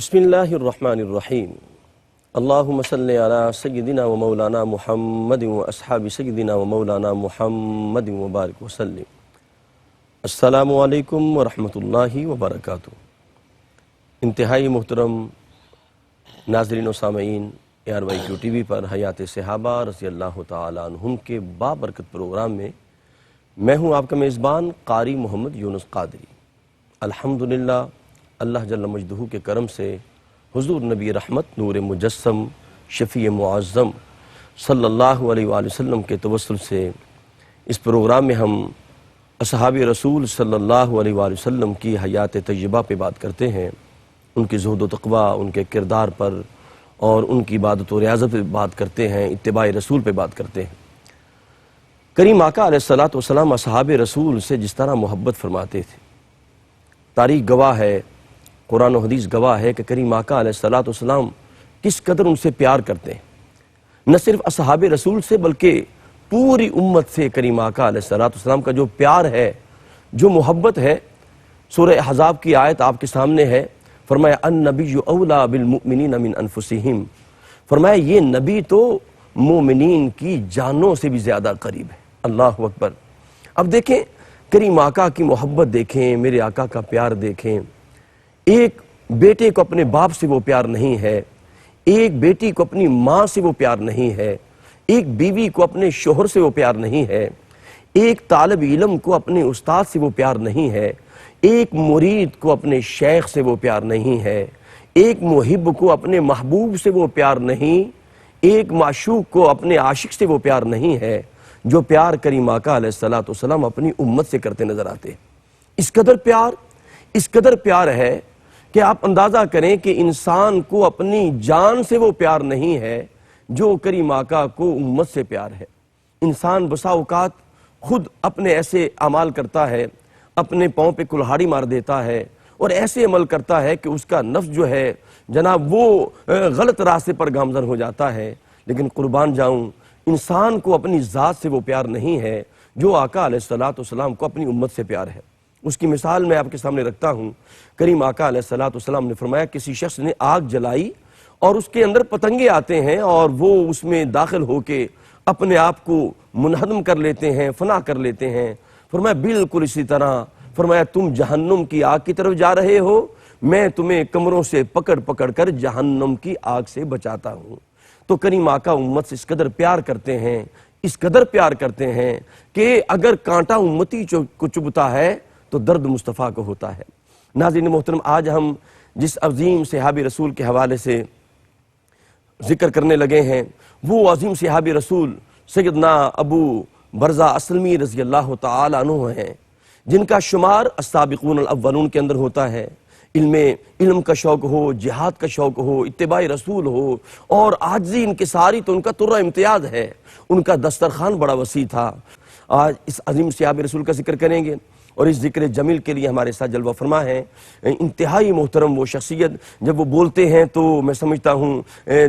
بسم اللہ الرحمن الرحیم اللہم صلی علی سیدنا و مولانا محمد و اصحاب سیدنا و مولانا محمد و بارک وسلم۔ السلام علیکم ورحمۃ اللہ وبرکاتہ۔ انتہائی محترم ناظرین و سامعین، ARYQ ٹی وی پر حیات صحابہ رضی اللہ تعالیٰ عنہم کے بابرکت پروگرام میں میں ہوں آپ کا میزبان قاری محمد یونس قادری۔ الحمدللہ اللہ جل مجدہ کے کرم سے حضور نبی رحمت نور مجسم شفیع معظم صلی اللہ علیہ وآلہ وسلم کے توسل سے اس پروگرام میں ہم اصحاب رسول صلی اللہ علیہ وآلہ وسلم کی حیات طیبہ پہ بات کرتے ہیں، ان کی زہد و تقویٰ، ان کے کردار پر اور ان کی عبادت و ریاضت پہ بات کرتے ہیں، اتباع رسول پہ بات کرتے ہیں۔ کریم آقا علیہ الصلوۃ والسلام اصحاب رسول سے جس طرح محبت فرماتے تھے، تاریخ گواہ ہے، قرآن و حدیث گواہ ہے کہ کریم آقا علیہ الصلوۃ والسلام کس قدر ان سے پیار کرتے ہیں۔ نہ صرف اصحاب رسول سے بلکہ پوری امت سے کریم آقا علیہ الصلوۃ والسلام کا جو پیار ہے، جو محبت ہے، سورہ احزاب کی آیت آپ کے سامنے ہے، فرمایا النبی اولیٰ بالمؤمنین من انفسہم، فرمایا یہ نبی تو مومنین کی جانوں سے بھی زیادہ قریب ہے۔ اللہ اکبر۔ اب دیکھیں کریم آقا کی محبت دیکھیں، میرے آقا کا پیار دیکھیں۔ ایک بیٹے کو اپنے باپ سے وہ پیار نہیں ہے، ایک بیٹی کو اپنی ماں سے وہ پیار نہیں ہے، ایک بیوی کو اپنے شوہر سے وہ پیار نہیں ہے، ایک طالب علم کو اپنے استاد سے وہ پیار نہیں ہے، ایک مرید کو اپنے شیخ سے وہ پیار نہیں ہے، ایک محب کو اپنے محبوب سے وہ پیار نہیں، ایک معشوق کو اپنے عاشق سے وہ پیار نہیں ہے جو پیار کریم آقا علیہ الصلوۃ والسلام اپنی امت سے کرتے نظر آتے ہیں۔ اس قدر پیار ہے کہ آپ اندازہ کریں کہ انسان کو اپنی جان سے وہ پیار نہیں ہے جو کریم آقا کو امت سے پیار ہے۔ انسان بسا اوقات خود اپنے ایسے اعمال کرتا ہے، اپنے پاؤں پہ کلہاڑی مار دیتا ہے اور ایسے عمل کرتا ہے کہ اس کا نفس جو ہے جناب وہ غلط راستے پر گامزن ہو جاتا ہے، لیکن قربان جاؤں انسان کو اپنی ذات سے وہ پیار نہیں ہے جو آقا علیہ الصلوۃ والسلام کو اپنی امت سے پیار ہے۔ اس کی مثال میں آپ کے سامنے رکھتا ہوں۔ کریم آقا علیہ الصلوۃ والسلام نے فرمایا کسی شخص نے آگ جلائی اور اس کے اندر پتنگے آتے ہیں اور وہ اس میں داخل ہو کے اپنے آپ کو منہدم کر لیتے ہیں، فنا کر لیتے ہیں۔ فرمایا بالکل اسی طرح، فرمایا تم جہنم کی آگ کی طرف جا رہے ہو، میں تمہیں کمروں سے پکڑ پکڑ کر جہنم کی آگ سے بچاتا ہوں۔ تو کریم آقا امت سے اس قدر پیار کرتے ہیں، اس قدر پیار کرتے ہیں کہ اگر کانٹا امتی کو چبھتا ہے تو درد مصطفیٰ کو ہوتا ہے۔ ناظرین محترم، آج ہم جس عظیم صحابی رسول کے حوالے سے ذکر کرنے لگے ہیں وہ عظیم صحابی رسول سیدنا ابو برزہ اسلمی رضی اللہ تعالی عنہ ہیں، جن کا شمار السابقون الاولون کے اندر ہوتا ہے۔ علم کا شوق ہو، جہاد کا شوق ہو، اتباع رسول ہو اور عاجزی انکساری تو ان کا ترہ امتیاز ہے، ان کا دسترخوان بڑا وسیع تھا۔ آج اس عظیم صحابی رسول کا ذکر کریں گے اور اس ذکر جمیل کے لیے ہمارے ساتھ جلوہ فرما ہے انتہائی محترم وہ شخصیت، جب وہ بولتے ہیں تو میں سمجھتا ہوں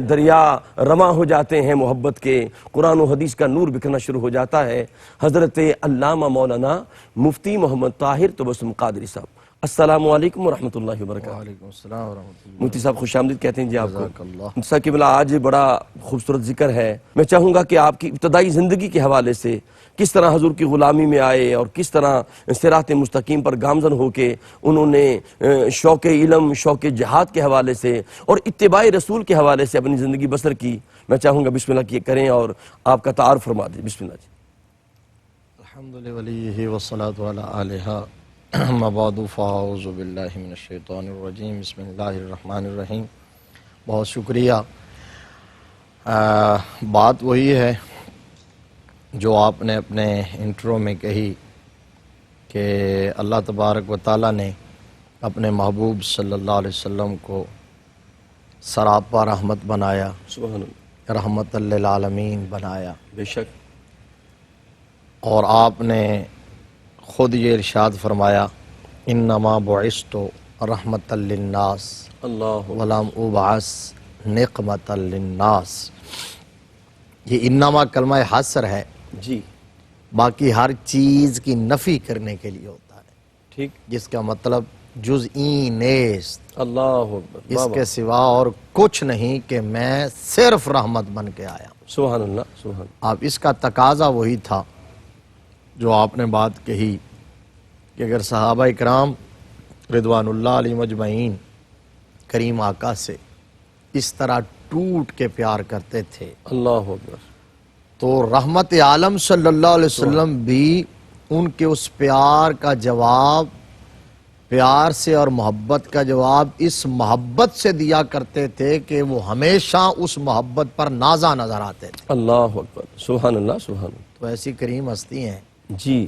دریا رواں ہو جاتے ہیں محبت کے، قرآن و حدیث کا نور بکھرنا شروع ہو جاتا ہے۔ حضرت علامہ مولانا مفتی محمد طاہر تبسم قادری صاحب، السلام علیکم ورحمۃ اللہ وبرکاتہ۔ وعلیکم السلام ورحمۃ اللہ۔ مفتی صاحب خوش آمدید کہتے ہیں جی آپ کو۔ جزاک اللہ۔ مفتی صاحب قبلہ آج بڑا خوبصورت ذکر ہے، میں چاہوں گا کہ آپ کی ابتدائی زندگی کے حوالے سے کس طرح حضور کی غلامی میں آئے اور کس طرح صراط مستقیم پر گامزن ہو کے انہوں نے شوق علم، شوق جہاد کے حوالے سے اور اتباع رسول کے حوالے سے اپنی زندگی بسر کی، میں چاہوں گا بسم اللہ کریں اور آپ کا تعارف فرما دیں۔ بسم اللہ جی۔ الحمد للہ والصلاۃ علی آلہا، اما بعد فاعوذ باللہ من الشیطان الرجیم، بسم اللہ الرحمن الرحیم۔ بہت شکریہ۔ بات وہی ہے جو آپ نے اپنے انٹرو میں کہی کہ اللہ تبارک و تعالیٰ نے اپنے محبوب صلی اللہ علیہ وسلم کو سراپا رحمت بنایا، سبحان اللہ، رحمت للعالمین بنایا، بے شک، اور آپ نے خود یہ ارشاد فرمایا انما بعثت رحمت للناس اللہ ولم ابعث نقمت للناس۔ یہ انما کلمہ حصر ہے، جی باقی ہر چیز کی نفی کرنے کے لیے ہوتا ہے، ٹھیک، جس کا مطلب جز این نیست، اللہ اکبر، اس کے سوا اور کچھ نہیں کہ میں صرف رحمت بن کے آیا ہوں۔ سبحان اللہ، سبحان اللہ۔ اب اس کا تقاضا وہی تھا جو آپ نے بات کہی کہ اگر صحابہ اکرام رضوان اللہ علیہ مجمعین کریم آقا سے اس طرح ٹوٹ کے پیار کرتے تھے اللہ اکبر، تو رحمت عالم صلی اللہ علیہ وسلم بھی ان کے اس پیار کا جواب، پیار سے اور محبت کا جواب اس محبت سے دیا کرتے تھے کہ وہ ہمیشہ اس محبت پر نازا نظر آتے تھے۔ اللہ اکبر، سبحان اللہ، سبحان اللہ۔ تو ایسی کریم ہستی ہیں جی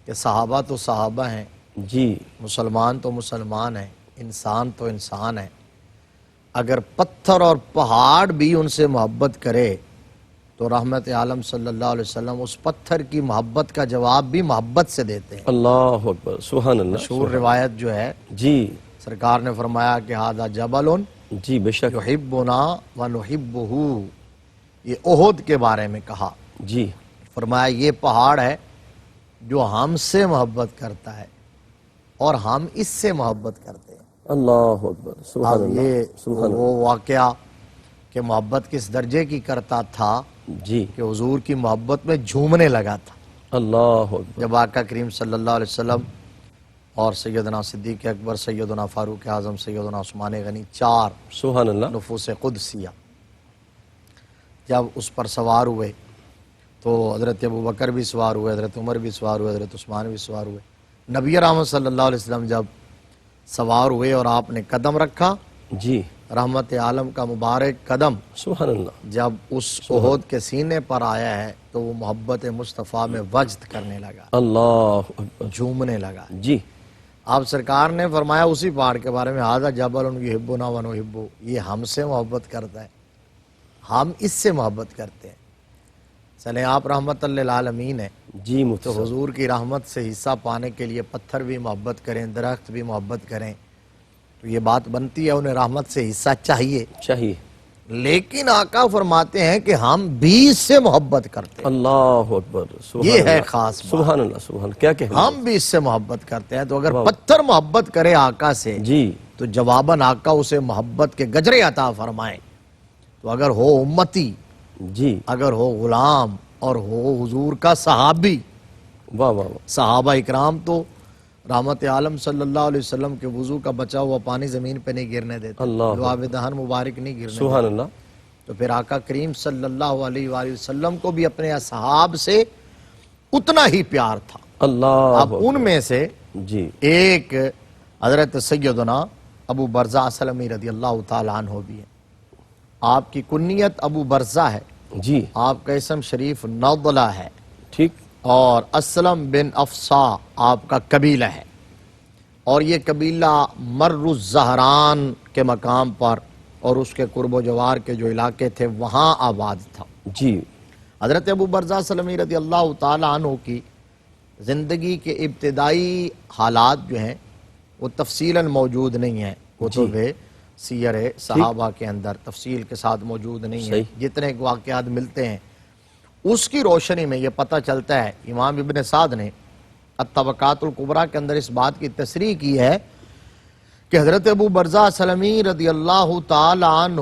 کہ صحابہ تو صحابہ ہیں، جی، مسلمان تو مسلمان ہیں، انسان تو انسان ہے۔ اگر پتھر اور پہاڑ بھی ان سے محبت کرے تو رحمت عالم صلی اللہ علیہ وسلم اس پتھر کی محبت کا جواب بھی محبت سے دیتے ہیں۔ اللہ اکبر، سبحان اللہ۔ مشہور روایت جو ہے، جی سرکار نے فرمایا کہ ھذا جبل جی، بے شک، یحبنا ونحبہ، یہ احد کے بارے میں کہا، جی فرمایا یہ پہاڑ ہے جو ہم سے محبت کرتا ہے اور ہم اس سے محبت کرتے ہیں۔ اللہ اکبر، سبحان اب اللہ، یہ سبحان وہ واقعہ کہ محبت کس درجے کی کرتا تھا اللہ۔ جی، کہ حضور کی محبت میں جھومنے لگا تھا۔ اللہ اکبر، جب آقا کریم صلی اللہ علیہ وسلم اور سیدنا صدیق اکبر، سیدنا فاروق اعظم، سیدنا عثمان غنی، چار سبحان اللہ، نفوس قدسیہ جب اس پر سوار ہوئے تو حضرت ابوبکر بھی سوار ہوئے، حضرت عمر بھی سوار ہوئے، حضرت عثمان بھی سوار ہوئے۔ نبی رحمت صلی اللہ علیہ وسلم جب سوار ہوئے اور آپ نے قدم رکھا، جی رحمت عالم کا مبارک قدم سبحان اللہ، جب اس احد کے سینے پر آیا ہے تو وہ محبت مصطفیٰ میں وجد کرنے لگا، اللہ اکبر، جھومنے لگا۔ جی آپ سرکار نے فرمایا اسی پہاڑ کے بارے میں، ھذا جبل یحبنا ونحبہ، یہ ہم سے محبت کرتا ہے، ہم اس سے محبت کرتے ہیں۔ چلیں آپ رحمت للعالمین ہیں جی، تو مفتی صاحب، حضور کی رحمت سے حصہ پانے کے لیے پتھر بھی محبت کریں، درخت بھی محبت کریں، تو یہ بات بنتی ہے انہیں رحمت سے حصہ چاہیے۔ چاہیے، لیکن آقا فرماتے ہیں کہ ہم بھی اس سے محبت کرتے ہیں، اللہ اکبر، سبحان یہ ہے اللہ، خاص بات۔ سبحان اللہ، سبحان اللہ، کیا کہنا، ہم بھی اس سے محبت کرتے ہیں، تو اگر پتھر محبت کرے آقا سے جی تو جواباً آقا اسے محبت کے گجرے عطا فرمائیں۔ تو اگر ہو امتی، جی، اگر ہو غلام اور ہو حضور کا صحابی، واہ واہ واہ، صحابہ اکرام تو رحمت عالم صلی اللہ علیہ وسلم کے وضو کا بچا ہوا پانی زمین پہ نہیں گرنے دیتے، اللہ لعاب دہن مبارک نہیں گرنے دیتے۔ سبحان اللہ، تو پھر آقا کریم صلی اللہ علیہ وآلہ وسلم کو بھی اپنے اصحاب سے اتنا ہی پیار تھا۔ اللہ اب ان میں سے جی ایک حضرت سیدنا ابو برزہ اسلمی رضی اللہ تعالیٰ عنہ بھی ہے۔ آپ کی کنیت ابو برزہ ہے، جی، آپ کا اسم شریف نضلہ ہے، ٹھیک، اور اسلم بن افسا آپ کا قبیلہ ہے، اور یہ قبیلہ مر الزہران کے مقام پر اور اس کے قرب و جوار کے جو علاقے تھے وہاں آباد تھا۔ جی حضرت ابو برزہ سلمی رضی اللہ تعالیٰ عنہ کی زندگی کے ابتدائی حالات جو ہیں وہ تفصیلاً موجود نہیں ہیں، کتب سیر صحابہ کے اندر تفصیل کے ساتھ موجود نہیں ہیں۔ جتنے واقعات ملتے ہیں اس کی روشنی میں یہ پتہ چلتا ہے، امام ابن سعد نے الطبقات الکبریٰ کے اندر اس بات کی تصریح کی ہے کہ حضرت ابو برزہ سلمی رضی اللہ تعالی عنہ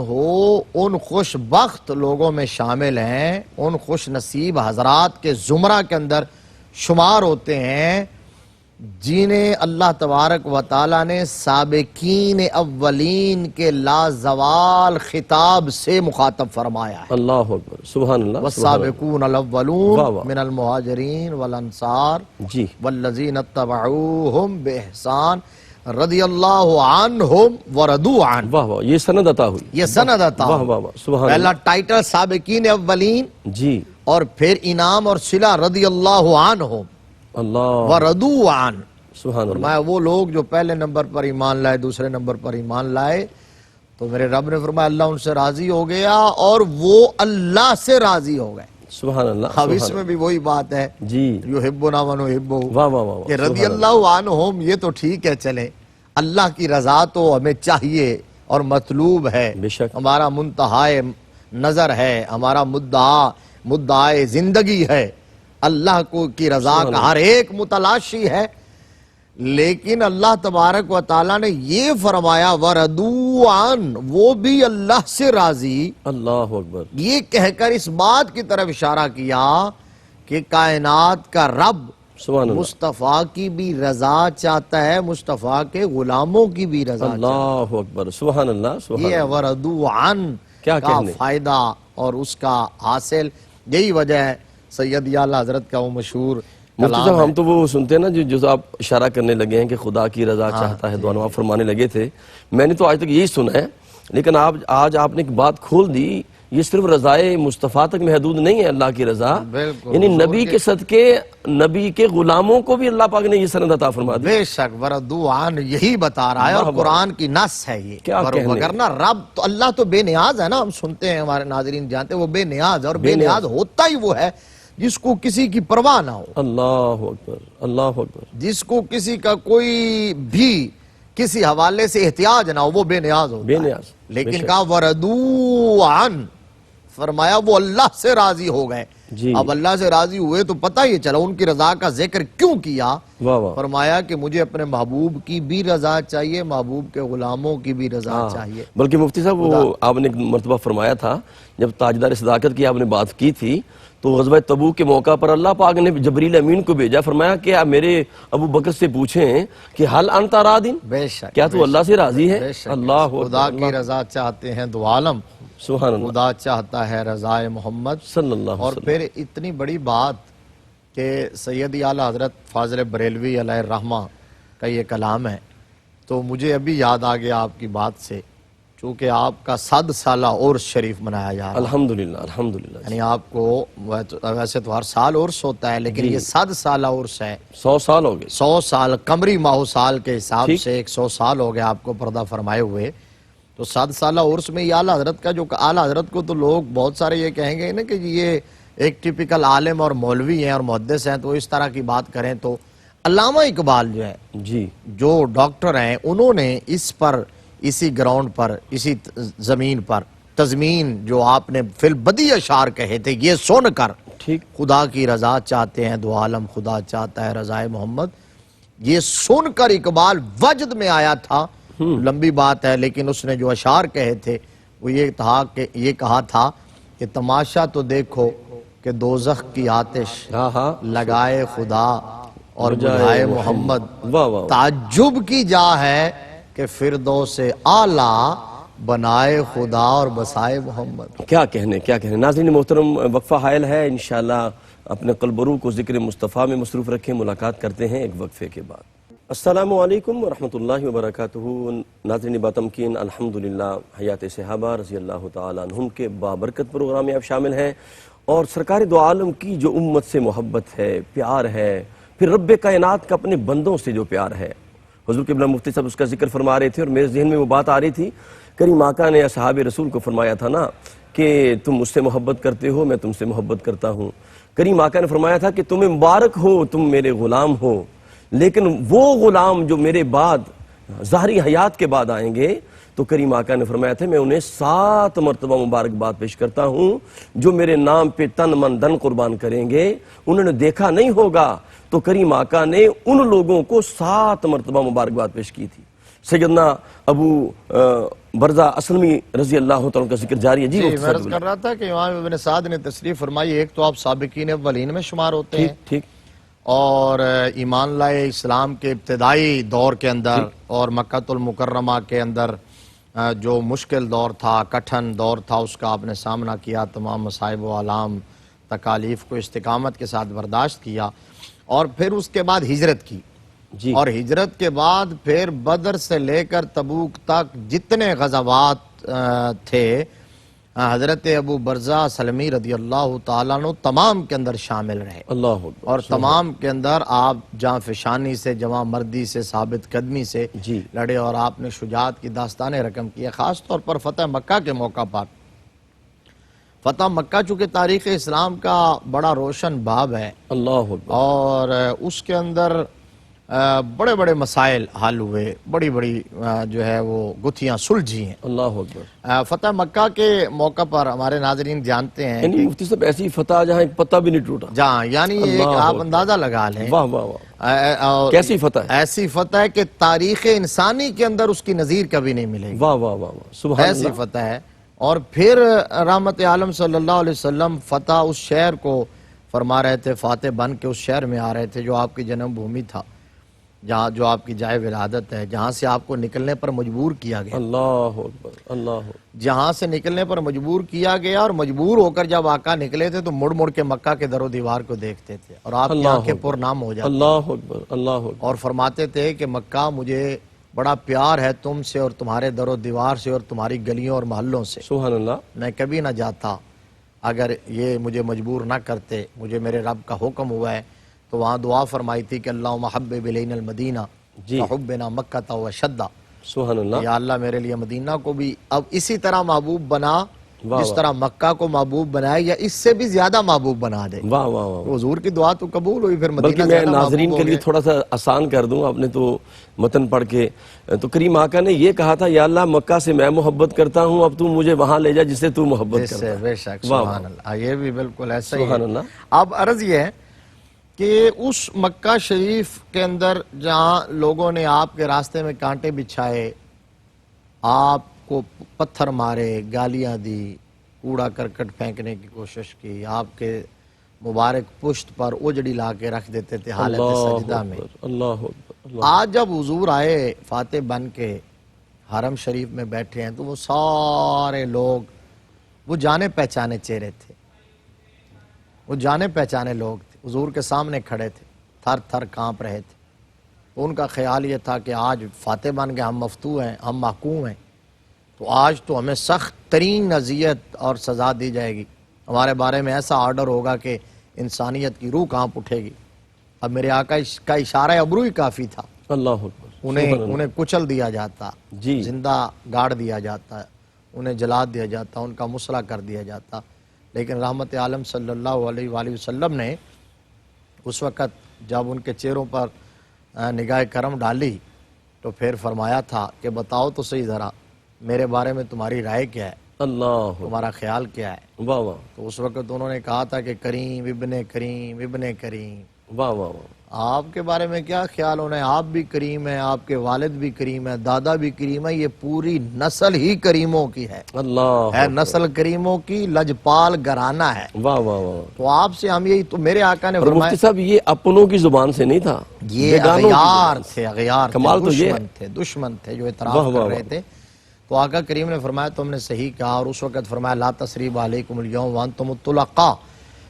ان خوش بخت لوگوں میں شامل ہیں، ان خوش نصیب حضرات کے زمرہ کے اندر شمار ہوتے ہیں جنہیں اللہ تبارک و تعالی نے سابقین اولین کے لازوال خطاب سے مخاطب فرمایا ہے۔ اللہ اکبر، سبحان اللہ، والسابقون الاولون من المہاجرین والانصار جی والذین اتبعوہم بإحسان رضی اللہ عنہم ورضوا عنہ۔ واہ واہ، یہ سند عطا ہوئی، یہ سند عطا واہ واہ واہ، سبحان پہلا اللہ، ٹائٹل سابقین اولین جی اور پھر انعام اور صلہ رضی اللہ عنہم اللہ، ورضوا عنہ۔ سبحان اللہ، فرمایا وہ لوگ جو پہلے نمبر پر ایمان لائے، دوسرے نمبر پر ایمان لائے، تو میرے رب نے فرمایا اللہ ان سے راضی ہو گیا اور وہ اللہ سے راضی ہو گئے۔ سبحان اللہ، اب اس میں بھی وہی بات ہے، جی یحبنا ونحبہ، واہ واہ واہ، کہ رضی اللہ عنہم یہ تو ٹھیک ہے، چلے اللہ کی رضا تو ہمیں چاہیے اور مطلوب ہے، بے شک، ہمارا منتہائے نظر ہے، ہمارا مدعائے زندگی ہے، اللہ کو کی رضا کا ہر ایک متلاشی ہے، لیکن اللہ تبارک و تعالیٰ نے یہ فرمایا وَرَضُوا عَنْ، وہ بھی اللہ سے راضی، اللہ اکبر، یہ کہہ کر اس بات کی طرف اشارہ کیا کہ کائنات کا رب سبحان اللہ، مصطفیٰ کی بھی رضا چاہتا ہے، مصطفیٰ کے غلاموں کی بھی رضا چاہتا اللہ اکبر، سبحان اللہ، ہے۔ سبحان یہ اللہ، وَرَضُوا عَنْ کیا کا کہنے۔ فائدہ اور اس کا حاصل، یہی وجہ ہے سید اعلیٰ حضرت کا وہ مشہور مفتی کلام صاحب ہم ہے۔ تو وہ سنتے ہیں نا جو آپ اشارہ کرنے لگے ہیں کہ خدا کی رضا چاہتا ہے، دعا آپ فرمانے لگے تھے، میں نے تو آج تک یہی سنا ہے، لیکن آج آپ نے ایک بات کھول دی، یہ صرف رضائے مصطفیٰ تک محدود نہیں ہے اللہ کی رضا، بالکل، یعنی نبی کے صدقے نبی کے غلاموں کو بھی اللہ پاک نے یہ سند عطا فرما دی۔ بے شک وَرَضُوا عَنْ یہی بتا رہا ہے، اور قرآن کی نص ہے یہ، کیا کہنے۔ وگرنہ رب تو اللہ تو بے نیاز ہے نا، ہم سنتے ہیں ہمارے ناظرین جانتے ہیں وہ بے نیاز ہے، اور بے نیاز ہوتا ہی وہ ہے جس کو کسی کی پرواہ نہ ہو، اللہ اکبر، اللہ اکبر، جس کو کسی کا کوئی بھی کسی حوالے سے احتیاج نہ ہو، وہ بے نیاز ہوتا بے ہے۔ نیاز، لیکن کہا وَرَضُوا عَنْ، فرمایا وہ اللہ سے راضی ہو گئے۔ جی، اب اللہ سے راضی ہوئے تو پتہ یہ چلا ان کی رضا کا ذکر کیوں کیا، واہ واہ، فرمایا کہ مجھے اپنے محبوب کی بھی رضا چاہیے، محبوب کے غلاموں کی بھی رضا چاہیے۔ بلکہ مفتی صاحب وہ آپ نے ایک مرتبہ فرمایا تھا، جب تاجدار صداقت کی آپ نے بات کی تھی، تو غزوہ تبوک کے موقع پر اللہ پاک نے جبریل امین کو بھیجا، فرمایا کہ آپ میرے ابو بکر سے پوچھیں کہ حل انت راضٍ، بے شک، کیا تو اللہ سے راضی ہے؟ بے شک، اللہ خدا کی رضا چاہتے ہیں دو عالم، سبحان اللہ، خدا چاہتا ہے رضائے محمد۔ صلی اللہ علیہ اور وسلم، پھر اتنی بڑی بات کہ سید اعلیٰ حضرت فاضل بریلوی علیہ الرحمہ کا یہ کلام ہے، تو مجھے ابھی یاد آ گیا آپ کی بات سے، چونکہ آپ کا 100 سالہ عرس شریف منایا جا رہا ہے، الحمدللہ، الحمدللہ، یعنی آپ کو ویسے تو ہر سال عرس ہوتا ہے، لیکن یہ 100 سالہ عرس ہے، 100 سال ہو گئے، 100 سال قمری ماہ سال کے حساب سے 100 سال ہو گیا آپ کو پردہ فرمائے ہوئے، تو 100 سالہ عرس میں یہ اعلیٰ حضرت کا جو اعلیٰ حضرت کو تو لوگ بہت سارے یہ کہیں گے نا کہ یہ ایک ٹپیکل عالم اور مولوی ہیں اور محدث ہیں، تو اس طرح کی بات کریں تو علامہ اقبال جو ہے، جی، جو ڈاکٹر ہیں، انہوں نے اس پر، اسی گراؤنڈ پر، اسی زمین پر تضمین جو آپ نے فی البدیع اشعار کہے تھے، یہ سن کر ٹھیک، خدا کی رضا چاہتے ہیں دو عالم، خدا چاہتا ہے رضائے محمد، یہ سن کر اقبال وجد میں آیا تھا۔ لمبی بات ہے لیکن اس نے جو اشعار کہے تھے وہ یہ تھا کہ یہ کہا تھا کہ تماشا تو دیکھو کہ دوزخ کی آتش ہاں ہاں، لگائے خدا اور بجھائے محمد، واہ واہ، تعجب کی جا ہے کہ فردوس اعلیٰ بنائے خدا اور بسائے محمد۔ کیا کہنے۔ ناظرین محترم، وقفہ حائل ہے، انشاءاللہ اپنے قلب و روح کو ذکر مصطفیٰ میں مصروف رکھیں، ملاقات کرتے ہیں ایک وقفے کے بعد۔ السلام علیکم ورحمۃ اللہ وبرکاتہ۔ ناظرین باتمکین، الحمدللہ حیات صحابہ رضی اللہ تعالیٰ عنہم کے بابرکت پروگرام میں آپ شامل ہیں، اور سرکار دو عالم کی جو امت سے محبت ہے، پیار ہے، پھر رب کائنات کا اپنے بندوں سے جو پیار ہے، حضور قبلہ مفتی صاحب اس کا ذکر فرما رہے تھے، اور میرے ذہن میں وہ بات آ رہی تھی، کریم آقا نے اصحاب رسول کو فرمایا تھا نا کہ تم مجھ سے محبت کرتے ہو، میں تم سے محبت کرتا ہوں۔ کریم آقا نے فرمایا تھا کہ تمہیں مبارک ہو، تم میرے غلام ہو، لیکن وہ غلام جو میرے بعد ظاہری حیات کے بعد آئیں گے، تو کریم آقا نے فرمایا تھا میں انہیں 7 مرتبہ مبارکباد پیش کرتا ہوں، جو میرے نام پہ تن من دن قربان کریں گے۔ انہوں نے دیکھا نہیں ہوگا تو کریم آقا نے ان لوگوں کو 7 مرتبہ مبارکباد پیش کی تھی۔ سیدنا ابو برزہ اسلمی رضی اللہ تعالیٰ کا ذکر جاری ہے۔ جی میں عرض کر رہا تھا کہ امام ابن سعد نے تصریح فرمائی، ایک تو آپ سابقین اولین میں شمار ہوتے ہیں، ٹھیک، اور ایمان لائے اسلام کے ابتدائی دور کے اندر اور مکہ المکرمہ کے اندر جو مشکل دور تھا، کٹھن دور تھا، اس کا آپ نے سامنا کیا، تمام مصائب و آلام تکالیف کو استقامت کے ساتھ برداشت کیا، اور پھر اس کے بعد ہجرت کی، جی، اور ہجرت کے بعد پھر بدر سے لے کر تبوک تک جتنے غزوات تھے، حضرت ابو برزہ سلمی رضی اللہ تعالیٰ عنہ تمام کے اندر شامل رہے، اللہ اکبر، اور تمام کے اندر آپ جاں فشانی سے، جواں مردی سے، ثابت قدمی سے جی، لڑے، اور آپ نے شجاعت کی داستانیں رقم کی ہے۔ خاص طور پر فتح مکہ کے موقع پر، فتح مکہ چونکہ تاریخ اسلام کا بڑا روشن باب ہے، اللہ اکبر، اور اس کے اندر بڑے بڑے مسائل حل ہوئے، بڑی بڑی جو ہے وہ گتھیاں سلجھی ہیں۔ اللہ اکبر۔ فتح مکہ کے موقع پر ہمارے ناظرین جانتے ہیں یعنی مفتی صاحب ایسی فتح جہاں ایک پتہ بھی نہیں ٹوٹا۔ جہاں یعنی ایک آپ اندازہ لگا لیں، واہ واہ واہ، کیسی فتح ہے؟ ایسی فتح ہے کہ تاریخ انسانی کے اندر اس کی نظیر کبھی نہیں ملے گی، واہ واہ واہ واہ، سبحان ایسی اللہ۔ فتح ہے۔ اور پھر رحمت عالم صلی اللہ علیہ وسلم فتح اس شہر کو فرما رہے تھے، فاتح بن کے اس شہر میں آ رہے تھے جو آپ کی جنم بھومی تھا، جہاں جو آپ کی جائے ولادت ہے، جہاں سے آپ کو نکلنے پر مجبور کیا گیا، اللہ اکبر، اللہ اکبر۔ جہاں سے نکلنے پر مجبور کیا گیا، اور مجبور ہو کر جب آقا نکلے تھے تو مڑ مڑ کے مکہ کے در و دیوار کو دیکھتے تھے اور آپ کی آنکھیں پر نام ہو جاتی، اللہ اکبر، اللہ اکبر۔ اور فرماتے تھے کہ مکہ مجھے بڑا پیار ہے تم سے اور تمہارے در و دیوار سے اور تمہاری گلیوں اور محلوں سے، سبحان اللہ۔ میں کبھی نہ جاتا اگر یہ مجھے مجبور نہ کرتے، مجھے میرے رب کا حکم ہوا ہے۔ تو وہاں دعا فرمائی تھی کہ اللہم حبب الینا المدینہ حبنا مکہ وشدہ، سبحان اللہ۔ یا اللہ میرے لیے مدینہ کو بھی اب اسی طرح محبوب بنا جس طرح مکہ کو محبوب بنائے، یا اس سے بھی زیادہ محبوب بنا دے۔ واہ واہ واہ۔ حضور کی دعا تو قبول ہوئی، پھر مدینہ بلکہ میں زیادہ ناظرین محبوب کے ہو لیے گئے۔ تھوڑا سا آسان کر دوں، آپ نے تو متن پڑھ کے تو کریم آقا نے یہ کہا تھا، یا اللہ مکہ سے میں محبت کرتا ہوں، اب تو مجھے وہاں لے جا جسے تو محبت جس کرتا سے ہے۔ بے شک، واہ سبحان اللہ، یہ بھی بالکل ایسا ہی سبحان ہے۔ اللہ۔ اب عرض یہ ہے کہ اس مکہ شریف کے اندر جہاں لوگوں نے آپ کے راستے میں کانٹے بچھائے، آپ کو پتھر مارے، گالیاں دی، کوڑا کرکٹ پھینکنے کی کوشش کی، آپ کے مبارک پشت پر اجڑی لا کے رکھ دیتے تھے حالت سجدہ میں، اللہ اکبر، اللہ۔ آج جب حضور آئے فاتح بن کے حرم شریف میں بیٹھے ہیں تو وہ سارے لوگ وہ جانے پہچانے چہرے تھے، وہ جانے پہچانے لوگ تھے، حضور کے سامنے کھڑے تھے، تھر تھر کانپ رہے تھے۔ تو ان کا خیال یہ تھا کہ آج فاتح بن کے ہم مفتو ہیں، ہم محکوم ہیں، تو آج تو ہمیں سخت ترین اذیت اور سزا دی جائے گی، ہمارے بارے میں ایسا آرڈر ہوگا کہ انسانیت کی روح کانپ اٹھے گی۔ اب میرے آقا کا اشارہ ابرو ہی کافی تھا، اللہ اکبر، انہیں کچل دیا جاتا، جی، زندہ گاڑ دیا جاتا، انہیں جلا دیا جاتا، ان کا مسلح کر دیا جاتا، لیکن رحمت عالم صلی اللہ علیہ وآلہ وسلم نے اس وقت جب ان کے چہروں پر نگاہ کرم ڈالی تو پھر فرمایا تھا کہ بتاؤ تو صحیح ذرا میرے بارے میں تمہاری رائے کیا ہے، اللہ، تمہارا خیال کیا ہے۔ واہ واہ، تو اس وقت انہوں نے کہا تھا کہ کریم ابن کریم ابن کریم، واہ واہ واہ، آپ کے بارے میں کیا خیال ہونا ہے، آپ بھی کریم ہیں، آپ کے والد بھی کریم ہیں، دادا بھی کریم ہے، یہ پوری نسل ہی کریموں کی ہے، اللہ، نسل کریموں کی، لجپال گھرانہ ہے۔ واہ واہ واہ۔ تو آپ سے ہم یہی، تو میرے آقا نے اور فرمایا مفتی صاحب یہ اپنوں کی زبان سے نہیں تھا، یہ بیگانوں کی اغیار زبان سے۔ تھے، اغیار تھے، کمال تو یہ ہے۔ دشمن تھے جو اعتراف واہ واہ کر رہے واہ۔ تھے۔ تو آقا کریم نے فرمایا تم نے صحیح کہا، اور اس وقت فرمایا لا تثریب علیکم اليوم وانتم الطلقاء،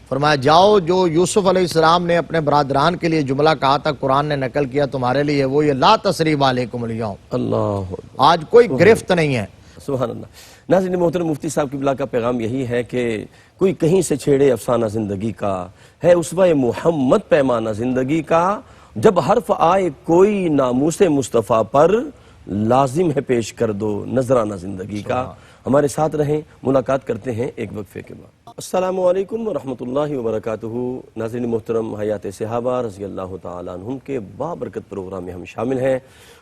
فرمایا جاؤ جو یوسف علیہ السلام نے اپنے برادران کے لیے جملہ کہا تھا، قرآن نے نقل کیا تمہارے لیے، وہ یہ لا تثریب علیکم اليوم، اللہ، آج کوئی گرفت نہیں ہے۔ سبحان اللہ۔ ناظرین محترم، مفتی صاحب کی بلا کا پیغام یہی ہے کہ کوئی کہیں سے چھیڑے افسانہ زندگی کا، ہے اسوہ محمد پیمانہ زندگی کا، جب حرف آئے کوئی ناموس مصطفیٰ پر، لازم ہے پیش کر دو نذرانہ زندگی کا۔ ہمارے ساتھ رہیں، ملاقات کرتے ہیں ایک وقفے کے بعد۔ السلام علیکم ورحمۃ اللہ وبرکاتہ۔ ناظرین محترم، حیات صحابہ رضی اللہ تعالیٰ عنہم کے بابرکت پروگرام میں ہم شامل ہیں،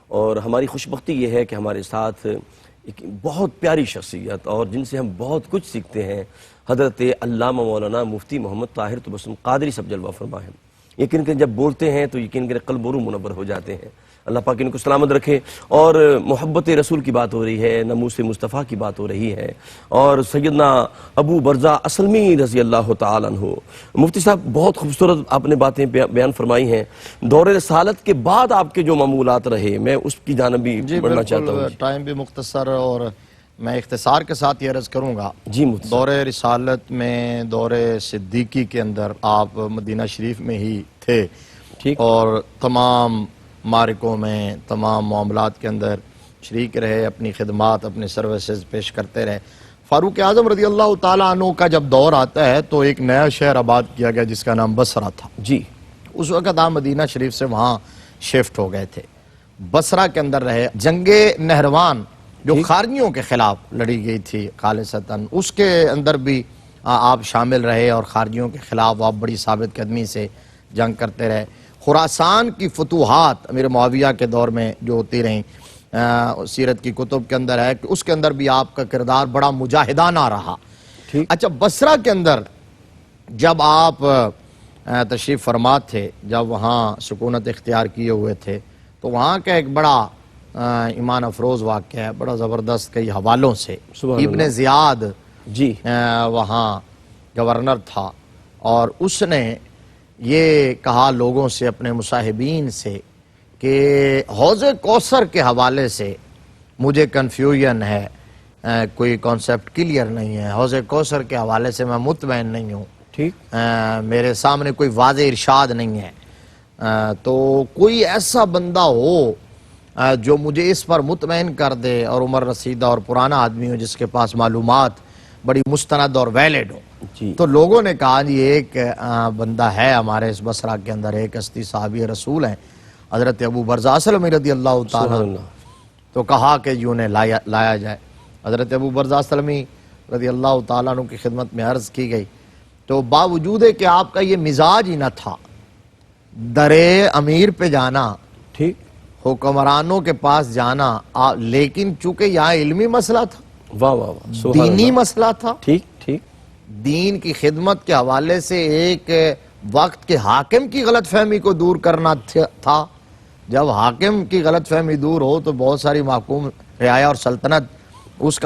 اور ہماری خوشبختی یہ ہے کہ ہمارے ساتھ ایک بہت پیاری شخصیت اور جن سے ہم بہت کچھ سیکھتے ہیں، حضرت علامہ مولانا مفتی محمد طاہر تبسم قادری صاحب جلوہ فرما ہیں۔ یقین کہ جب بولتے ہیں تو یقین کہ قلب و روح منور ہو جاتے ہیں۔ اللہ پاک ان کو سلامت رکھے۔ اور محبت رسول کی بات ہو رہی ہے، ناموس مصطفیٰ کی بات ہو رہی ہے، اور سیدنا ابو برزہ اسلمی رضی اللہ تعالیٰ عنہ، مفتی صاحب بہت خوبصورت آپ نے باتیں بیان فرمائی ہیں۔ دور رسالت کے بعد آپ کے جو معمولات رہے، میں اس کی جانب بھی بڑھنا چاہتا ہوں۔ ٹائم بھی مختصر، اور میں اختصار کے ساتھ یہ عرض کروں گا، جی مفتی صاحب۔ دور رسالت میں، دور صدیقی کے اندر آپ مدینہ شریف میں ہی تھے، ٹھیک، اور تمام معرکوں میں، تمام معاملات کے اندر شریک رہے، اپنی خدمات، اپنی سروسز پیش کرتے رہے۔ فاروق اعظم رضی اللہ تعالیٰ عنہ کا جب دور آتا ہے تو ایک نیا شہر آباد کیا گیا جس کا نام بصرہ تھا۔ جی، اس وقت آپ مدینہ شریف سے وہاں شفٹ ہو گئے تھے، بصرہ کے اندر رہے۔ جنگ نہروان جو خارجیوں کے خلاف لڑی گئی تھی خالصتاً، اس کے اندر بھی آپ شامل رہے، اور خارجیوں کے خلاف آپ بڑی ثابت قدمی سے جنگ کرتے رہے۔ خراسان کی فتوحات امیر معاویہ کے دور میں جو ہوتی رہیں، سیرت کی کتب کے اندر ہے کہ اس کے اندر بھی آپ کا کردار بڑا مجاہدانہ رہا۔ اچھا، بصرہ کے اندر جب آپ تشریف فرما تھے، جب وہاں سکونت اختیار کیے ہوئے تھے، تو وہاں کا ایک بڑا ایمان افروز واقعہ ہے، بڑا زبردست کئی حوالوں سے۔ ابن زیاد جی وہاں گورنر تھا، اور اس نے یہ کہا لوگوں سے، اپنے مصاحبین سے، کہ حوض کوثر کے حوالے سے مجھے کنفیوژن ہے، کوئی کانسیپٹ کلیئر نہیں ہے، حوض کوثر کے حوالے سے میں مطمئن نہیں ہوں، ٹھیک، میرے سامنے کوئی واضح ارشاد نہیں ہے، تو کوئی ایسا بندہ ہو جو مجھے اس پر مطمئن کر دے، اور عمر رسیدہ اور پرانا آدمی ہو جس کے پاس معلومات بڑی مستند اور ویلڈ ہو۔ جی تو لوگوں نے کہا جی ایک بندہ ہے ہمارے اس بصرہ کے اندر، ایک ہستی صحابی رسول ہیں، حضرت ابو برزہ اسلمی رضی اللہ تعالیٰ سبحان عنہ۔ اللہ، تو کہا کہ یوں نے لایا جائے۔ حضرت ابو برزہ اسلمی رضی اللہ تعالیٰ عنہ کی خدمت میں عرض کی گئی، تو باوجود ہے کہ آپ کا یہ مزاج ہی نہ تھا درے امیر پہ جانا، ٹھیک، حکمرانوں کے پاس جانا، لیکن چونکہ یہاں علمی مسئلہ تھا، واہ واہ واہ، سبحان دینی اللہ، مسئلہ تھا، ٹھیک ٹھیک، دین کی خدمت کے حوالے سے ایک وقت کے حاکم کی غلط فہمی کو دور کرنا تھا۔ جب حاکم کی غلط فہمی دور ہو تو بہت ساری محکوم رعایا اور سلطنت اس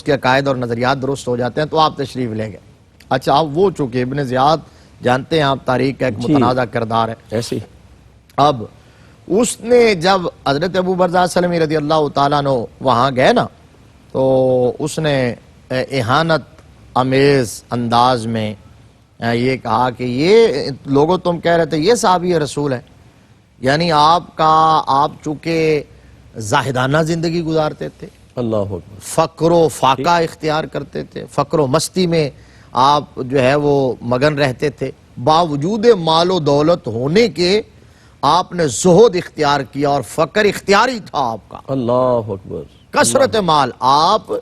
کے عقائد اور نظریات درست ہو جاتے ہیں، تو آپ تشریف لے گئے۔ اچھا، آپ وہ چونکہ ابن زیاد جانتے ہیں آپ، تاریخ کا ایک متنازع کردار ہے۔ ایسی اب اس نے جب حضرت ابو برزہ اسلمی رضی اللہ تعالیٰ عنہ وہاں گئے نا، تو اس نے اہانت امیز انداز میں یہ کہا کہ یہ لوگوں تم کہہ رہے تھے یہ صحابی رسول ہے، یعنی آپ چونکہ زاہدانہ زندگی گزارتے تھے، اللہ اکبر، فقر و فاقہ اختیار کرتے تھے، فقر و مستی میں آپ جو ہے وہ مگن رہتے تھے، باوجود مال و دولت ہونے کے آپ نے زہد اختیار کیا، اور فقر اختیاری تھا آپ کا، اللہ اکبر، کثرت مال، آپ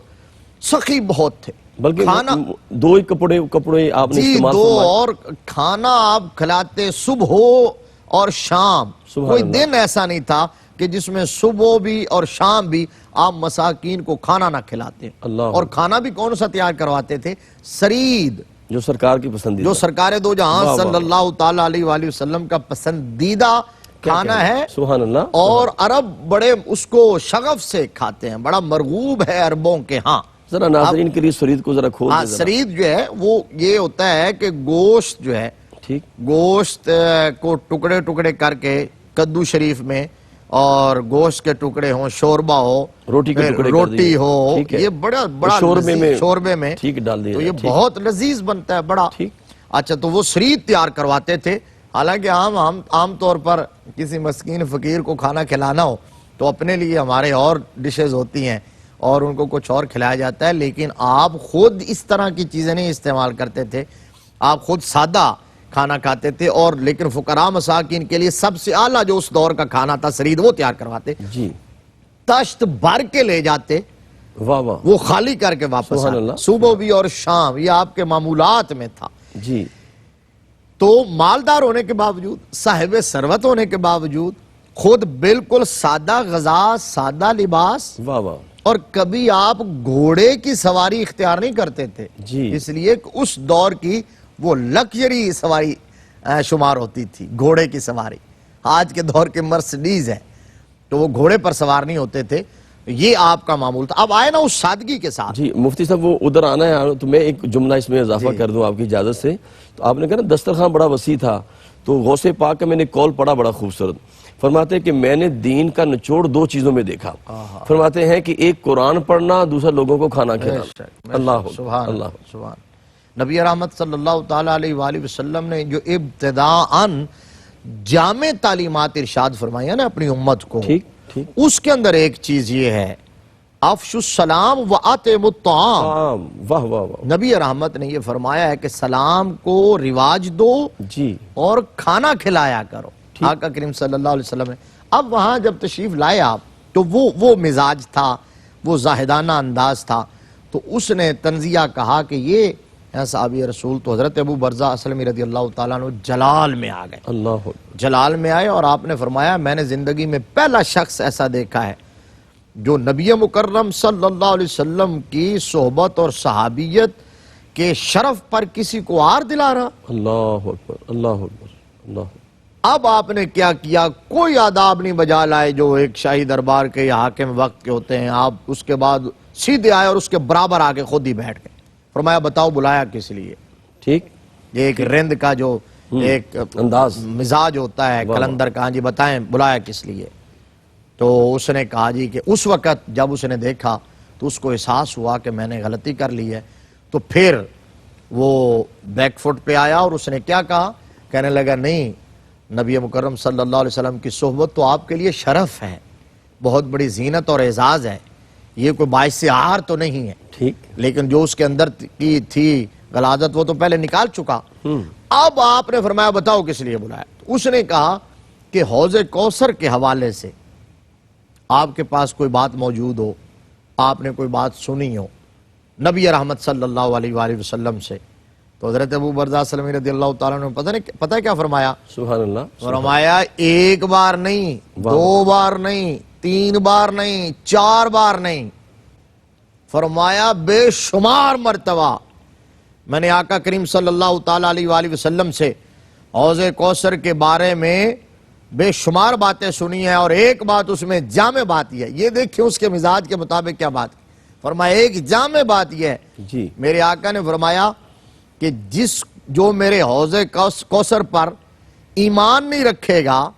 سخی بہت تھے، بلکہ کھانا دو ہی کپڑے آپ نے جی استعمال دو، فرمائے، اور کھانا آپ کھلاتے صبح اور شام، سبحان کوئی اللہ، دن ایسا نہیں تھا کہ جس میں صبح بھی اور شام بھی آپ مساکین کو کھانا نہ کھلاتے، اللہ، اور کھانا بھی کون سا تیار کرواتے تھے؟ سرید، جو سرکار کی پسندیدہ، جو سرکار دو جہاں واہ، صلی اللہ تعالیٰ علیہ وآلہ وسلم کا پسندیدہ کھانا ہے، سبحان اللہ، اور عرب بڑے اس کو شغف سے کھاتے ہیں، بڑا مرغوب ہے عربوں کے ہاں۔ ذرا ناظرین کے لیے سرید کو ذرا کھول دیں ذرا، سرید جو ہے وہ یہ ہوتا ہے کہ گوشت جو ہے، ٹھیک، گوشت کو ٹکڑے ٹکڑے کر کے کدو شریف میں، اور گوشت کے ٹکڑے ہوں، شوربہ ہو، روٹی کے ٹکڑے کر روٹی دیے، ہو، ٹھیک ہے، یہ بڑا شوربے میں، ٹھیک ڈال دیا تو یہ جائے، ٹھیک، بہت لذیذ بنتا ہے بڑا۔ ٹھیک، اچھا، تو وہ سرید تیار کرواتے تھے، حالانکہ عام طور پر کسی مسکین فقیر کو کھانا کھلانا ہو تو اپنے لیے ہمارے اور ڈشز ہوتی ہیں اور ان کو کچھ اور کھلایا جاتا ہے، لیکن آپ خود اس طرح کی چیزیں نہیں استعمال کرتے تھے، آپ خود سادہ کھانا کھاتے تھے، اور لیکن فقراء مساکین کے لیے سب سے اعلیٰ جو اس دور کا کھانا تھا سرید، وہ تیار کرواتے، جی، تشت بھر کے لے جاتے، واہ واہ، وہ خالی کر کے واپس سبحان آتے، اللہ، صبح بھی اور شام، یہ آپ کے معمولات میں تھا۔ جی، تو مالدار ہونے کے باوجود، صاحب ثروت ہونے کے باوجود، خود بالکل سادہ غذا، سادہ لباس، واہ واہ، اور کبھی آپ گھوڑے کی سواری اختیار نہیں کرتے تھے، جی، اس لیے کہ اس دور کی وہ لگژری سواری شمار ہوتی تھی، گھوڑے کی سواری۔ آج کے دور کے مرسڈیز ہے تو وہ گھوڑے پر سوار نہیں ہوتے تھے، یہ آپ کا معمول تھا۔ اب آئے نا اس سادگی کے ساتھ، جی مفتی صاحب وہ ادھر آنا ہے، تو میں ایک جملہ اس میں اضافہ کر دوں آپ کی اجازت سے۔ تو آپ نے کہا نا دسترخوان بڑا وسیع تھا، تو غوث پاک کا میں نے کال پڑھا بڑا خوبصورت، فرماتے ہیں کہ میں نے دین کا نچوڑ دو چیزوں میں دیکھا، فرماتے ہیں کہ ایک قرآن پڑھنا، دوسرا لوگوں کو کھانا کھلانا۔ اللہ سبحان اللہ، سبحان نبی رحمت صلی اللہ تعالیٰ علیہ وآلہ وسلم نے جو ابتداءً جامع تعلیمات ارشاد فرمائی ہے نا اپنی امت کو، ٹھیک ٹھیک، اس کے اندر ایک چیز یہ ہے، افشوا السلام وآتموا الطعام۔ واہ واہ واہ، نبی رحمت نے یہ فرمایا ہے کہ سلام کو رواج دو جی، اور کھانا کھلایا کرو، آقا کریم صلی اللہ علیہ وسلم نے۔ اب وہاں جب تشریف لائے آپ تو وہ مزاج تھا، وہ زاہدانہ انداز تھا، تو اس نے تنزیہ کہا کہ یہ صحابی رسول تو حضرت ابو برزہ اسلمی رضی اللہ تعالیٰ عنہ جلال میں آ گئے، اللہ جلال میں آئے، اور آپ نے فرمایا میں نے زندگی میں پہلا شخص ایسا دیکھا ہے جو نبی مکرم صلی اللہ علیہ وسلم کی صحبت اور صحابیت کے شرف پر کسی کو آر دلا رہا۔ اللہ اکبر، اللہ اکبر، اللہ اکبر۔ اب آپ نے کیا کیا؟ کوئی آداب نہیں بجا لائے جو ایک شاہی دربار کے یا حاکم وقت کے ہوتے ہیں۔ آپ اس کے بعد سیدھے آئے اور اس کے برابر آ کے خود ہی بیٹھ گئے۔ فرمایا بتاؤ بلایا کس لیے؟ ٹھیک، یہ ایک رند کا جو ایک انداز، مزاج ہوتا ہے کلندر کا، جی بتائیں بلایا کس لیے؟ تو اس نے کہا جی کہ اس وقت جب اس نے دیکھا تو اس کو احساس ہوا کہ میں نے غلطی کر لی ہے، تو پھر وہ بیک فٹ پہ آیا اور اس نے کیا کہا؟ کہنے لگا نہیں، نبی مکرم صلی اللہ علیہ وسلم کی صحبت تو آپ کے لیے شرف ہے، بہت بڑی زینت اور اعزاز ہے، یہ کوئی باعث عار تو نہیں ہے، ٹھیک، لیکن جو اس کے اندر کی تھی غلاظت وہ تو پہلے نکال چکا۔ اب آپ نے فرمایا بتاؤ کس لیے بلایا؟ تو اس نے کہا کہ حوض کوثر کے حوالے سے آپ کے پاس کوئی بات موجود ہو، آپ نے کوئی بات سنی ہو نبی رحمت صلی اللہ علیہ وآلہ وسلم سے۔ تو حضرت ابو برزہ اسلمی رضی اللہ تعالیٰ نے پتہ ہے کیا فرمایا؟ سبحان اللہ، فرمایا ایک بار نہیں، دو بار نہیں، تین بار نہیں، چار بار نہیں، فرمایا بے شمار مرتبہ میں نے آقا کریم صلی اللہ تعالیٰ علیہ وآلہ وسلم سے حوض کوثر کے بارے میں بے شمار باتیں سنی ہیں، اور ایک بات اس میں جامع بات یہ ہے، یہ دیکھیں اس کے مزاج کے مطابق کیا بات کی۔ فرمایا ایک جامع بات یہ ہے، جی، میرے آقا نے فرمایا کہ جو میرے حوض کوثر پر ایمان نہیں رکھے گا،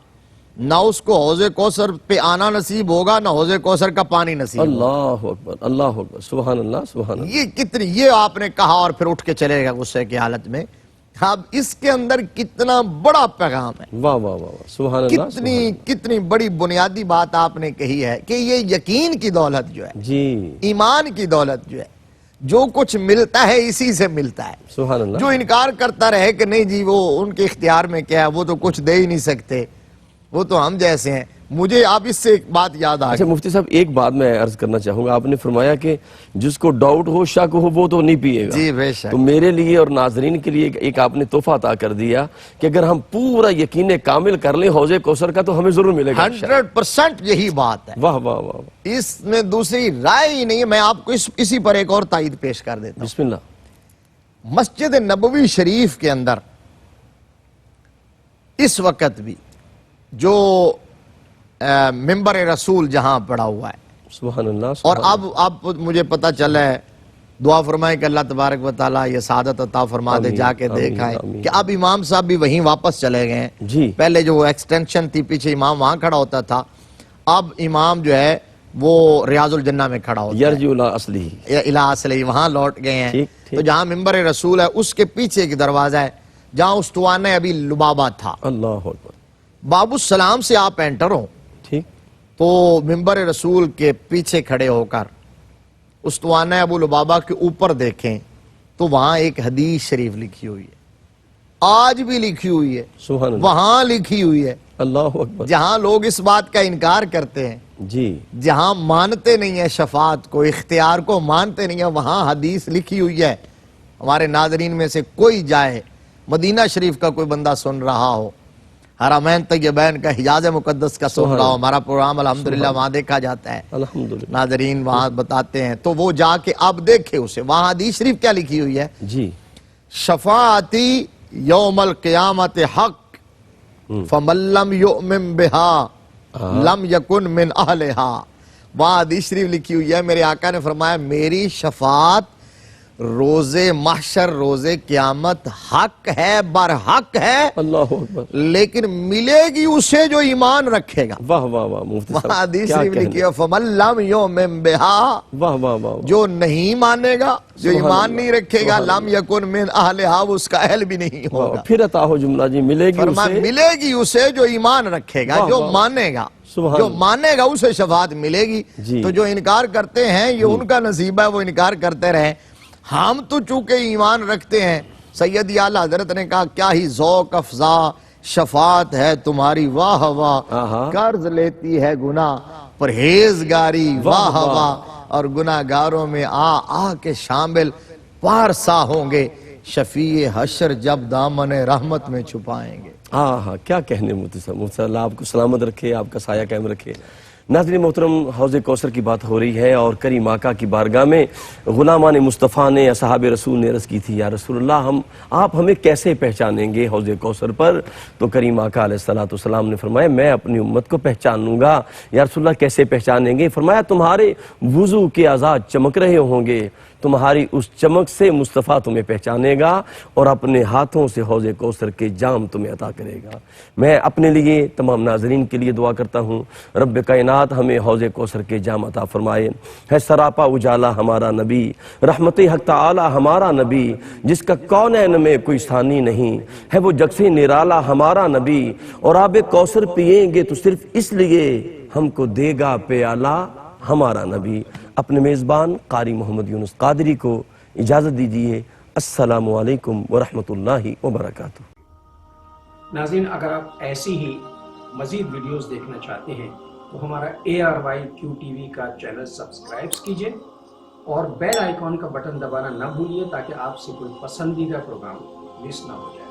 نہ اس کو حوض کوثر پہ آنا نصیب ہوگا، نہ حوض کوثر کا پانی نصیب ہوگا۔ اللہ اکبر، اللہ اکبر، سبحان اللہ، سبحان اللہ۔ یہ کتنی، یہ آپ نے کہا اور پھر اٹھ کے چلے گا غصے کی حالت میں۔ اب اس کے اندر کتنا بڑا پیغام ہے، واہ واہ واہ واہ، سبحان اللہ، کتنی بڑی بنیادی بات آپ نے کہی ہے کہ یہ یقین کی دولت جو ہے، جی، ایمان کی دولت جو ہے، جو کچھ ملتا ہے اسی سے ملتا ہے۔ سبحان اللہ۔ جو انکار کرتا رہے کہ نہیں جی وہ ان کے اختیار میں کیا ہے، وہ تو کچھ دے ہی نہیں سکتے، وہ تو ہم جیسے ہیں۔ مجھے آپ اس سے ایک بات یاد آ اچھا گئی۔ مفتی صاحب، ایک بات میں عرض کرنا چاہوں گا، آپ نے فرمایا کہ جس کو ڈاؤٹ ہو، شک ہو، وہ تو نہیں پیے گا۔ جی بے شک، تو میرے لیے اور ناظرین کے لیے ایک آپ نے تحفہ عطا کر دیا کہ اگر ہم پورا یقین کامل کر لیں حوض کوثر کا تو ہمیں ضرور ملے گا۔ 100% یہی بات ہے، واہ واہ واہ واہ، اس میں دوسری رائے ہی نہیں ہے۔ میں آپ کو اسی پر ایک اور تائید پیش کر دیتا ہوں۔ بسم اللہ۔ مسجد نبوی شریف کے اندر اس وقت بھی جو ممبر رسول جہاں پڑا ہوا ہے، سبحان اللہ، اور سبحان اب مجھے پتا چلا ہے، دعا فرمائیں کہ اللہ تبارک و تعالیٰ یہ سعادت عطا فرما دے، آمین، جا کے آمین، دیکھائیں آمین۔ کہ اب امام صاحب بھی وہیں واپس چلے گئے ہیں۔ جی، پہلے جو ایکسٹینشن تھی، پیچھے امام وہاں کھڑا ہوتا تھا، اب امام جو ہے وہ ریاض الجنہ میں کھڑا ہوتا ہے، یرجو الی اصلہ، الہ اصلہ، وہاں لوٹ گئے ہیں۔ ٹھیک، ٹھیک۔ تو جہاں ممبر رسول ہے اس کے پیچھے ایک دروازہ ہے جہاں استوانہ ابی لبابہ تھا، اللہ اکبر، باب السلام سے آپ انٹر ہوں ٹھیک، تو ممبر رسول کے پیچھے کھڑے ہو کر استوانہ ابو لبابہ کے اوپر دیکھیں تو وہاں ایک حدیث شریف لکھی ہوئی ہے، آج بھی لکھی ہوئی ہے، سبحان اللہ، وہاں لکھی ہوئی ہے، اللہ اکبر، جہاں لوگ اس بات کا انکار کرتے ہیں، جی، جہاں مانتے نہیں ہیں شفاعت کو، اختیار کو مانتے نہیں ہیں، وہاں حدیث لکھی ہوئی ہے۔ ہمارے ناظرین میں سے کوئی جائے، مدینہ شریف کا کوئی بندہ سن رہا ہو، حرمین طیبین کا، حجاز مقدس کا سن رہا ہو، ہمارا پروگرام الحمدللہ وہاں دیکھا جاتا ہے، الحمدللہ، ناظرین وہاں بتاتے ہیں، تو وہ جا کے اب دیکھے اسے، وہاں حدیث شریف کیا لکھی ہوئی ہے؟ جی، شفاعتی یوم القیامت حق فمن لم یؤمن بہا لم یکن من اہلہا۔ وہاں حدیث شریف لکھی ہوئی ہے، میرے آقا نے فرمایا میری شفاعت روز محشر، روز قیامت حق ہے، برحق ہے، اللہ اکبر، لیکن ملے گی اسے جو ایمان رکھے گا۔ واہ واہ واہ، مفتی وہاں صاحب حدیث کیا شریف کہنے، لکھی ہے فمن لم یؤمن بہا، واہ واہ واہ، جو نہیں مانے گا، جو سبحان ایمان اللہ، نہیں رکھے گا، سبحان لم یکن من اہلہا، اس کا اہل بھی نہیں ہوگا۔ پھر عطا ہو جملہ جی، ملے گی فرمایا اسے، ملے گی اسے جو ایمان رکھے گا، واہ جو واہ، مانے گا، سبحان جو اللہ، مانے گا اسے شفاعت ملے گی۔ جی، تو جو انکار کرتے ہیں یہ ان کا نصیب ہے، وہ انکار کرتے رہیں، ہم تو چونکہ ایمان رکھتے ہیں۔ سیدی اعلیٰ حضرت نے کہا کیا ہی ذوق افزا شفاعت ہے تمہاری، واہ واہ، آہا، قرض لیتی ہے گناہ پرہیزگاری، واہ واہ، واہ، اور گناہ گاروں میں آ کے شامل پارسا ہوں گے، شفیع حشر جب دامن رحمت میں چھپائیں گے. ہاں کیا کہنے مفتی صاحب اللہ آپ کو سلامت رکھے، آپ کا سایہ قائم رکھے. ناظرین محترم، حوض کوثر کی بات ہو رہی ہے اور کریم آقا کی بارگاہ میں غلامان مصطفیٰ نے، اصحاب رسول نے عرض کی تھی یا رسول اللہ آپ ہمیں کیسے پہچانیں گے حوض کوثر پر؟ تو کریم آقا علیہ السلام نے فرمایا میں اپنی امت کو پہچان لوں گا. یا رسول اللہ کیسے پہچانیں گے؟ فرمایا تمہارے وضو کے اعضاء چمک رہے ہوں گے، تمہاری اس چمک سے مصطفیٰ تمہیں پہچانے گا اور اپنے ہاتھوں سے حوض کوثر کے جام تمہیں عطا کرے گا. میں اپنے لیے، تمام ناظرین کے لیے دعا کرتا ہوں رب کائنات ہمیں حوض کوثر کے جام عطا فرمائے. ہے سراپا اجالا ہمارا نبی، رحمت حق تعالی ہمارا نبی، جس کا کونین میں کوئی ثانی نہیں، ہے وہ جگ سے نرالا ہمارا نبی. اور آب کوثر پئیں گے تو صرف اس لیے ہم کو دے گا پیالہ ہمارا نبی. اپنے میزبان قاری محمد یونس قادری کو اجازت دیجیے. السلام علیکم ورحمۃ اللہ وبرکاتہ. ناظرین، اگر آپ ایسی ہی مزید ویڈیوز دیکھنا چاہتے ہیں تو ہمارا ARYQ-TV کا چینل سبسکرائب کیجئے اور بیل آئیکن کا بٹن دبانا نہ بھولیے تاکہ آپ سے کوئی پسندیدہ پروگرام مس نہ ہو جائے.